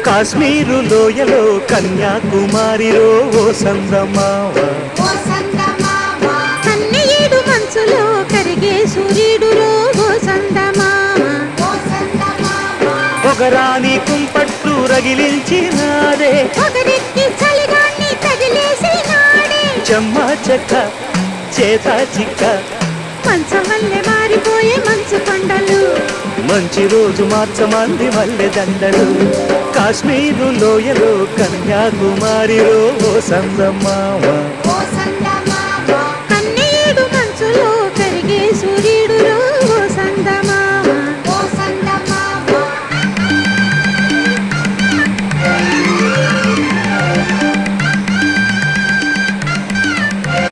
కాశ్మీరు లోయలో కన్యాకుమారిలో ఓ సందమావ, కన్నయ్యేడు మంచులో కరిగే సూర్యుడులో ఓ సందమావ, ఒకరాని కుంపట్టు రగిలించినాడే, ఒకరికి చలిగాన్ని తగిలేసినాడే, చెమ్మ చెక్క చేత చిక్క మంచం వల్లే మారిపోయే మంచు కొండలు, మంచి రోజు మార్చమంది మల్లె దండలు. కాశ్మీరు లోయలో కన్యాకుమారిలో ఓ సందమావ.